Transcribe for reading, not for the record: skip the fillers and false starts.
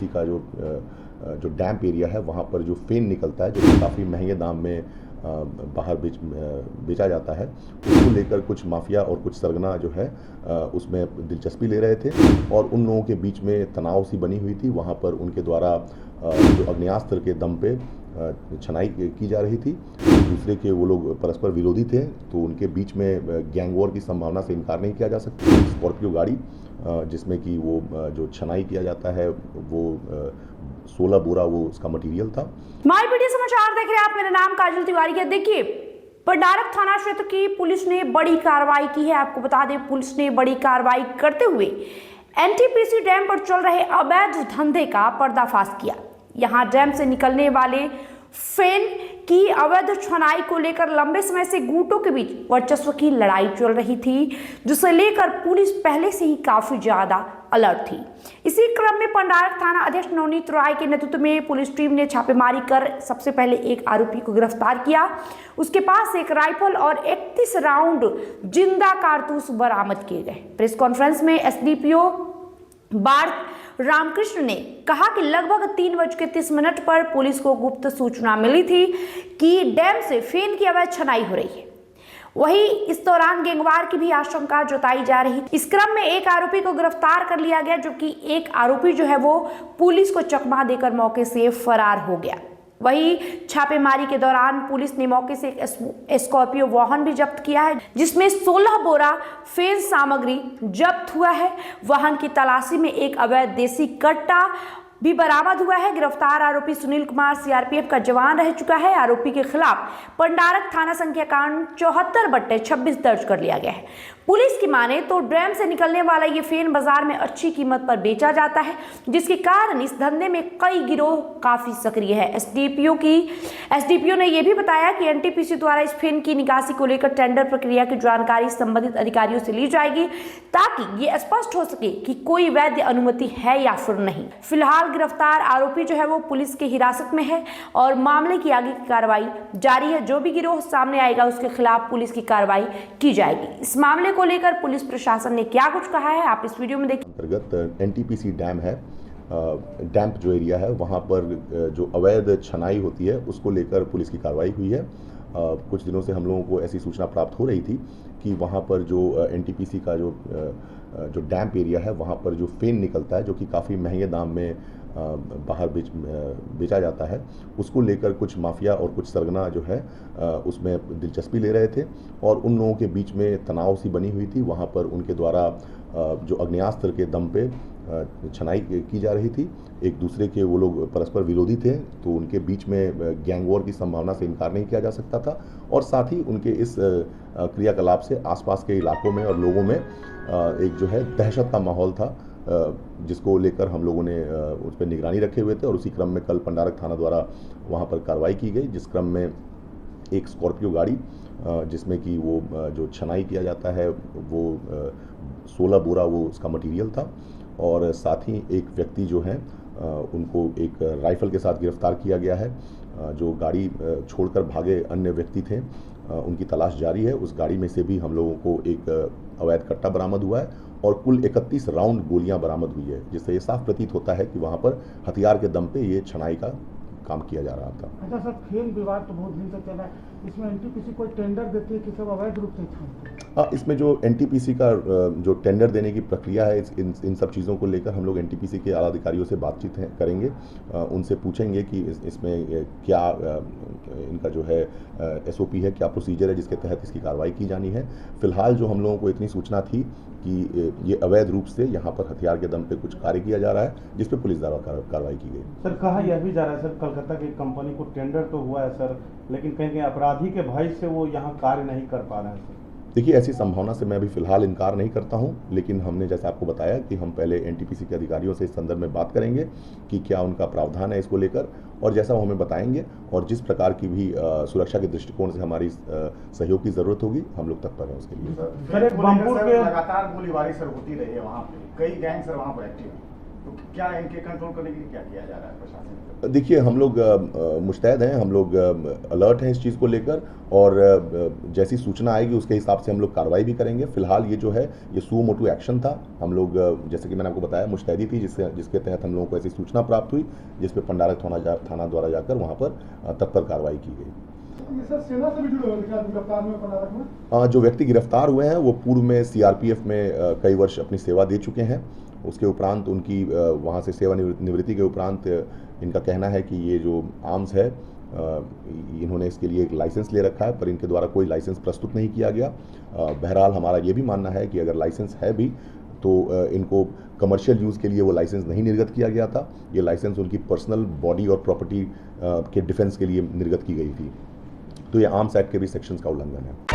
NTPC का जो डैम्प area है वहाँ पर जो फेन निकलता है, जो कि काफ़ी महंगे दाम में बाहर बेचा जाता है, उसको लेकर कुछ माफिया और कुछ सरगना जो है उसमें दिलचस्पी ले रहे थे और उन लोगों के बीच में तनाव सी बनी हुई थी। वहाँ पर उनके द्वारा जो आग्नेयास्त्र के दम पे छनाई की जा रही थी। दूसरे के वो लोग परस्पर विरोधी थे, तो उनके बीच में गैंग वॉर की संभावना से इनकार नहीं किया जा सकता। स्कॉर्पियो गाड़ी जिसमें कि वो जो छनाई किया जाता है वो 16 बोरा वो उसका मटेरियल था। माय पीडी समाचार देख रहे हैं आप, मेरा नाम काजल तिवारी है। देखिए, पंडारक थाना क्षेत्र की पुलिस ने बड़ी कार्रवाई की है। आपको बता दें, पुलिस ने बड़ी कार्रवाई करते हुए एनटीपीसी डैम पर चल रहे अवैध धंधे का पर्दाफाश किया। यहां डैम से निकलने वाले फेन की अवैध छनाई को लेकर लंबे समय से गुटों के बीच वर्चस्व की लड़ाई चल रही थी, जिसे लेकर पुलिस पहले से ही काफी ज्यादा अलर्ट थी। इसी क्रम में पंडारक थाना अध्यक्ष नवनीत राय के नेतृत्व में पुलिस टीम ने छापेमारी कर सबसे पहले एक आरोपी को गिरफ्तार किया। उसके पास एक राइफल और 31 राउंड जिंदा कारतूस बरामद किए गए। प्रेस कॉन्फ्रेंस में एसडीपीओ बाढ़ रामकृष्ण ने कहा कि लगभग 3:30 पर पुलिस को गुप्त सूचना मिली थी कि डैम से फेन की अवैध छनाई हो रही है। वहीं इस दौरान गैंगवार की भी आशंका जताई जा रही। इस क्रम में एक आरोपी को गिरफ्तार कर लिया गया, जबकि एक आरोपी जो है वो पुलिस को चकमा देकर मौके से फरार हो गया। वहीं छापेमारी के दौरान पुलिस ने मौके से एक स्कॉर्पियो वाहन भी जब्त किया है, जिसमें 16 बोरा फेन सामग्री जब्त हुआ है। वाहन की तलाशी में एक अवैध देसी कट्टा भी बरामद हुआ है। गिरफ्तार आरोपी सुनील कुमार सीआरपीएफ का जवान रह चुका है। आरोपी के खिलाफ पंडारक थाना संख्या कांड 74/26 दर्ज कर लिया गया है। पुलिस की माने तो डैम से निकलने वाला ये फेन बाजार में अच्छी कीमत पर बेचा जाता है, जिसके कारण इस धंधे में कई गिरोह काफी सक्रिय है। एसडीपीओ ने यह भी बताया कि एनटीपीसी द्वारा इस फेन की निकासी को लेकर टेंडर प्रक्रिया की जानकारी संबंधित अधिकारियों से ली जाएगी, ताकि ये स्पष्ट हो सके कि कोई वैध अनुमति है या फिर नहीं। फिलहाल गिरफ्तार आरोपी जो है वो पुलिस की हिरासत में है और मामले की आगे की कार्रवाई जारी है। जो भी गिरोह सामने आएगा उसके खिलाफ पुलिस की कार्रवाई की जाएगी। इस मामले को लेकर पुलिस प्रशासन ने क्या कुछ कहा है, आप इस वीडियो में देखिए। अंतर्गत एनटीपीसी डैम है, डैम्प जो एरिया है वहाँ पर जो अवैध छनाई होती है उसको लेकर पुलिस की कार्रवाई हुई है। कुछ दिनों से हम लोगों को ऐसी सूचना प्राप्त हो रही थी कि वहाँ पर जो एनटीपीसी का जो डैम्प एरिया है वहाँ पर जो फेन निकलता है, जो कि काफ़ी महंगे दाम में बाहर बेचा जाता है, उसको लेकर कुछ माफिया और कुछ सरगना जो है उसमें दिलचस्पी ले रहे थे और उन लोगों के बीच में तनाव सी बनी हुई थी। वहाँ पर उनके द्वारा जो आग्नेयास्त्र के दम पे छनाई की जा रही थी। एक दूसरे के वो लोग परस्पर विरोधी थे, तो उनके बीच में गैंग वॉर की संभावना से इनकार नहीं किया जा सकता था और साथ ही उनके इस क्रियाकलाप से आसपास के इलाकों में और लोगों में एक जो है दहशत का माहौल था, जिसको लेकर हम लोगों ने उस पर निगरानी रखे हुए थे और उसी क्रम में कल पंडारक थाना द्वारा वहाँ पर कार्रवाई की गई, जिस क्रम में एक स्कॉर्पियो गाड़ी जिसमें कि वो जो छनाई किया जाता है वो 16 बोरा वो उसका मटेरियल था और साथ ही एक व्यक्ति जो है उनको एक राइफल के साथ गिरफ्तार किया गया है। जो गाड़ी छोड़कर भागे अन्य व्यक्ति थे, उनकी तलाश जारी है। उस गाड़ी में से भी हम लोगों को एक अवैध कट्टा बरामद हुआ है और कुल 31 राउंड गोलियां बरामद हुई है, जिससे ये साफ प्रतीत होता है कि वहाँ पर हथियार के दम पे ये छनाई का काम किया जा रहा था। अच्छा सर, फेन विवाद तो बहुत दिन से चला है, इसमें एनटीपीसी कोई टेंडर देती है कि सब अवैध रूप से छानते हैं? इसमें जो एनटीपीसी का जो टेंडर देने की प्रक्रिया है, इन सब चीज़ों को लेकर हम लोग एनटीपीसी के आला अधिकारियों से बातचीत करेंगे, उनसे पूछेंगे कि इसमें क्या इनका जो है एसओपी है, क्या प्रोसीजर है जिसके तहत इसकी कार्रवाई की जानी है। फिलहाल जो हम लोगों को इतनी सूचना थी कि ये अवैध रूप से यहाँ पर हथियार के दम पे कुछ कार्य किया जा रहा है, जिस पे पुलिस द्वारा कार्रवाई की गई। सर, कहा यह भी जा रहा है सर, कलकत्ता की कंपनी को टेंडर तो हुआ है सर, लेकिन कहीं कहीं अपराधी के भय से वो यहाँ कार्य नहीं कर पा रहे हैं सर। देखिए, ऐसी संभावना से मैं अभी फिलहाल इनकार नहीं करता हूं, लेकिन हमने जैसे आपको बताया कि हम पहले एनटीपीसी के अधिकारियों से इस संदर्भ में बात करेंगे कि क्या उनका प्रावधान है इसको लेकर, और जैसा वो हमें बताएंगे और जिस प्रकार की भी सुरक्षा के दृष्टिकोण से हमारी सहयोग की जरूरत होगी, हम लोग तत्पर हैं उसके लिए। सर, लगातार गोलीबारी सर होती रही है, वहाँ पे कई गैंग सर वहाँ पर एक्टिव है। तो क्या इनके कंट्रोल करने के लिए क्या किया जा रहा है प्रशासन की तरफ? देखिए, हम लोग मुस्तैद हैं, हम लोग अलर्ट हैं इस चीज़ को लेकर, और जैसी सूचना आएगी उसके हिसाब से हम लोग कार्रवाई भी करेंगे। फिलहाल ये जो है ये सू मोटू एक्शन था। हम लोग जैसे कि मैंने आपको बताया मुस्तैदी थी, जिसके तहत हम लोगों को ऐसी सूचना प्राप्त हुई, जिस पे पंडारक थाना द्वारा जाकर वहाँ पर तत्पर कार्रवाई की गई। ये सर सेना से भी जुड़े हुए क्या गिरफ्तार हुए पंडारक में? जो व्यक्ति गिरफ्तार हुए हैं वो पूर्व में सीआरपीएफ में कई वर्ष अपनी सेवा दे चुके हैं। उसके उपरांत उनकी वहाँ से सेवानिवृत्ति के उपरांत इनका कहना है कि ये जो आर्म्स है इन्होंने इसके लिए एक लाइसेंस ले रखा है, पर इनके द्वारा कोई लाइसेंस प्रस्तुत नहीं किया गया। बहरहाल हमारा ये भी मानना है कि अगर लाइसेंस है भी तो इनको कमर्शियल यूज़ के लिए वो लाइसेंस नहीं निर्गत किया गया था। ये लाइसेंस उनकी पर्सनल बॉडी और प्रॉपर्टी के डिफेंस के लिए निर्गत की गई थी। तो ये आर्म्स एक्ट के भी सेक्शंस का उल्लंघन है।